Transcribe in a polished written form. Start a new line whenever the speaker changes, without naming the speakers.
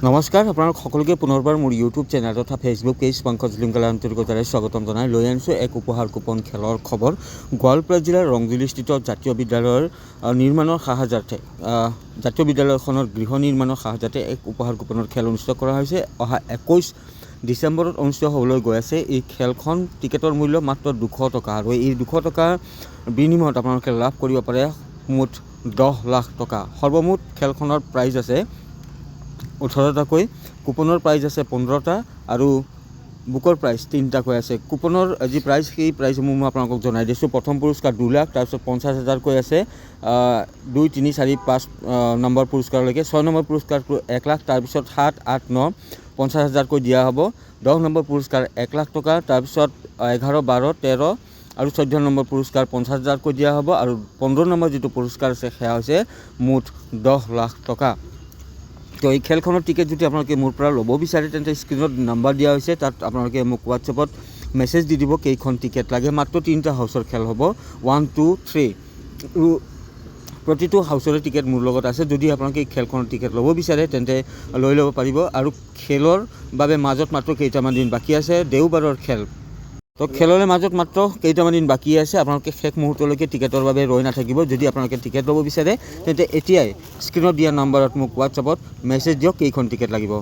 নমস্কাৰ আপোনালোক সকলোকে পুনৰবাৰ মোৰ ইউটিউব চেনেল তথা ফেচবুক পেজ পংকজ লিংগালা আন্তৰিকতাৰে স্বাগতম জনাই লৈ আনিছোঁ এক উপহাৰ কুপন খেলৰ খবৰ। গোৱালপাৰা জিলাৰ ৰংজুলিস্থিত জাতীয় বিদ্যালয়ৰ নিৰ্মাণৰ সাহায্যাৰ্থে জাতীয় বিদ্যালয়খনৰ গৃহ নিৰ্মাণৰ সাহায্যাতে এক উপহাৰ কুপনৰ খেল অনুষ্ঠিত কৰা হৈছে। অহা 21 ডিচেম্বৰত অনুষ্ঠিত হ'বলৈ গৈ আছে। এই খেলখন টিকেটৰ মূল্য মাত্ৰ 200 টকা আৰু এই 200 টকাৰ বিনিময়ত আপোনালোকে লাভ কৰিব পাৰে মুঠ 10 লাখ টকা। সৰ্বমুঠ খেলখনৰ প্ৰাইজ আছে 18টাকৈ, কুপনৰ প্ৰাইজ আছে 15টা আৰু বুকৰ প্ৰাইজ 3টাকৈ আছে। কুপনৰ যি প্ৰাইজ সেই প্ৰাইজসমূহ মই আপোনালোকক জনাই দিছোঁ। প্ৰথম পুৰস্কাৰ 2 লাখ, তাৰপিছত 50,000কৈ আছে 2, 3, 4, 5 নম্বৰ পুৰস্কাৰলৈকে। 6 নম্বৰ পুৰস্কাৰটো 1 লাখ, তাৰপিছত 7, 8, 9 50,000কৈ দিয়া হ'ব। 10 নম্বৰ পুৰস্কাৰ 1 লাখ টকা, তাৰপিছত 11, 12, 13 আৰু 14 নম্বৰ পুৰস্কাৰ 50,000কৈ দিয়া হ'ব আৰু 15 নম্বৰ যিটো পুৰস্কাৰ আছে সেয়া হৈছে মুঠ 10 লাখ টকা। তো এই খেলখনৰ টিকেট যদি আপোনালোকে মোৰ পৰা ল'ব বিচাৰে তেন্তে স্ক্ৰীণত নাম্বাৰ দিয়া হৈছে, তাত আপোনালোকে মোক হোৱাটছএপত মেছেজ দি দিব কেইখন টিকেট লাগে। মাত্ৰ 3টা হাউচৰ খেল হ'ব, 1, 2, 3 আৰু প্ৰতিটো হাউচৰে টিকেট মোৰ লগত আছে। যদি আপোনালোকে এই খেলখনৰ টিকেট ল'ব বিচাৰে তেন্তে লৈ ল'ব পাৰিব। আৰু খেলৰ বাবে মাজত মাত্ৰ কেইটামান দিন বাকী আছে, দেওবাৰৰ খেল। তো খেললৈ মাজত মাত্ৰ কেইটামান দিন বাকী আছে। আপোনালোকে শেষ মুহূৰ্তলৈকে টিকেটৰ বাবে ৰৈ নাথাকিব। যদি আপোনালোকে টিকেট ল'ব বিচাৰে তেন্তে এতিয়াই স্ক্ৰীণত দিয়া নাম্বাৰত মোক হোৱাটছএপত মেছেজ দিয়ক কেইখন টিকেট লাগিব।